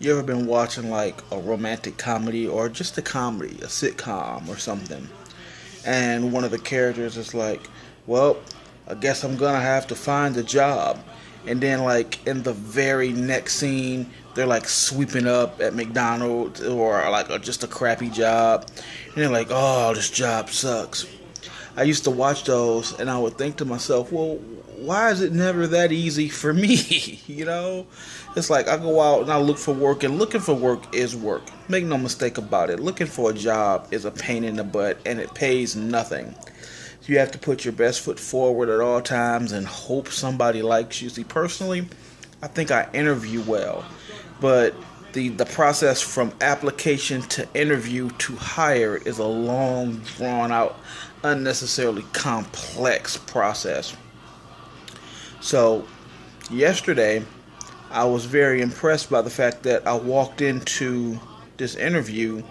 You ever been watching like a romantic comedy or just a comedy, a sitcom or something, and one of the characters is like, well, I guess I'm gonna have to find a job. And then, like, in the very next scene, they're like sweeping up at McDonald's or like just a crappy job. And they're like, oh, this job sucks. I used to watch those and I would think to myself, well, why is it never that easy for me? you know? It's like I go out and I look for work, and looking for work is work. Make no mistake about it. Looking for a job is a pain in the butt and it pays nothing. You have to put your best foot forward at all times and hope somebody likes you. See, personally, I think I interview well, but the process from application to interview to hire is a long, drawn out, unnecessarily complex process. So, yesterday, I was very impressed by the fact that I walked into this interview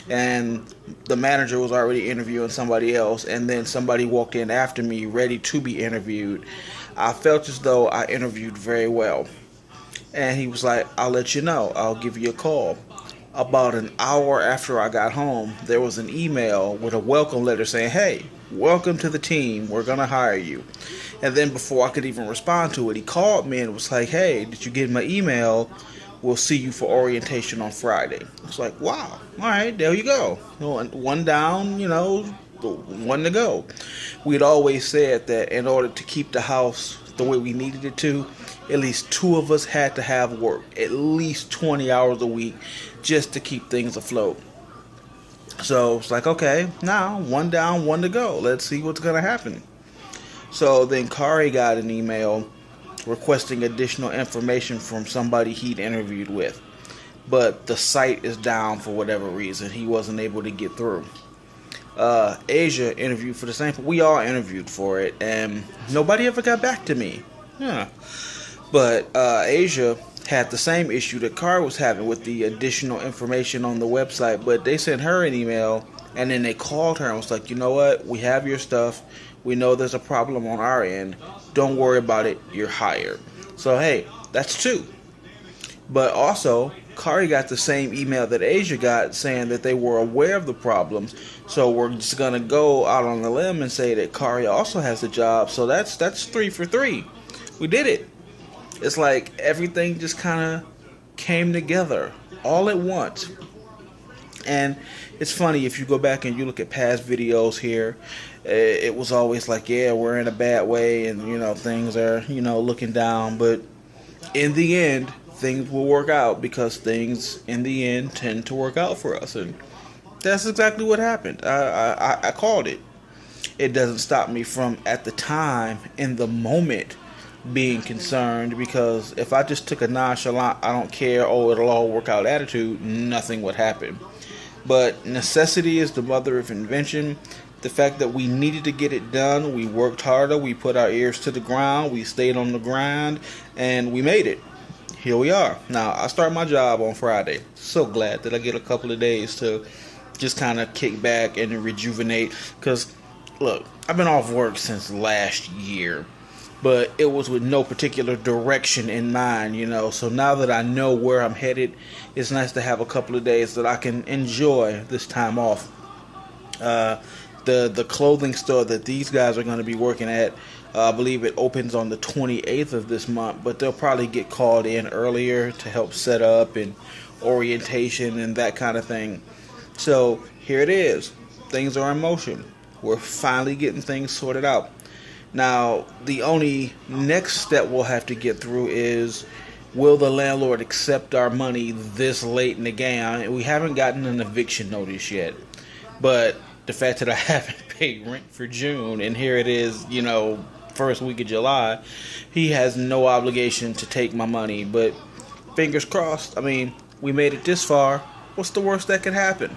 and the manager was already interviewing somebody else, and then somebody walked in after me ready to be interviewed. I felt as though I interviewed very well. And he was like, I'll let you know, I'll give you a call. About an hour after I got home, there was an email with a welcome letter saying, hey, welcome to the team, we're going to hire you. And then before I could even respond to it, he called me and was like, hey, did you get my email? We'll see you for orientation on Friday. It's like, wow, all right, there you go. One down, one to go. We'd always said that in order to keep the house the way we needed it to, at least two of us had to have work, at least 20 hours a week, just to keep things afloat. So it's like, okay, now one down, one to go. Let's see what's going to happen. So then Kari got an email requesting additional information from somebody he'd interviewed with. But the site is down for whatever reason. He wasn't able to get through. Asia interviewed for the same. We all interviewed for it, and nobody ever got back to me. Yeah. But Asia had the same issue that Kari was having with the additional information on the website. But they sent her an email, and then they called her and was like, you know what? We have your stuff. We know there's a problem on our end. Don't worry about it. You're hired. So, hey, that's two. But also, Kari got the same email that Asia got saying that they were aware of the problems. So we're just going to go out on the limb and say that Kari also has a job. So that's 3 for 3. We did it. It's like everything just kind of came together all at once. And it's funny, if you go back and you look at past videos here, it was always like, yeah, we're in a bad way and, things are, looking down. But in the end, things will work out because things in the end tend to work out for us. And that's exactly what happened. I called it. It doesn't stop me from, at the time, in the moment, being concerned, because if I just took a nonchalant, I don't care, oh, it'll all work out attitude, nothing would happen. But necessity is the mother of invention. The fact that we needed to get it done, we worked harder, we put our ears to the ground, we stayed on the grind, and we made it. Here we are. Now, I start my job on Friday. So glad that I get a couple of days to just kind of kick back and rejuvenate. Because, look, I've been off work since last year, but it was with no particular direction in mind, So now that I know where I'm headed, it's nice to have a couple of days that I can enjoy this time off. The clothing store that these guys are going to be working at, I believe it opens on the 28th of this month, but they'll probably get called in earlier to help set up and orientation and that kind of thing. So here it is. Things are in motion. We're finally getting things sorted out. Now, the only next step we'll have to get through is, will the landlord accept our money this late in the game? We haven't gotten an eviction notice yet, but the fact that I haven't paid rent for June, and here it is, first week of July, he has no obligation to take my money. But fingers crossed. I mean, we made it this far. What's the worst that could happen?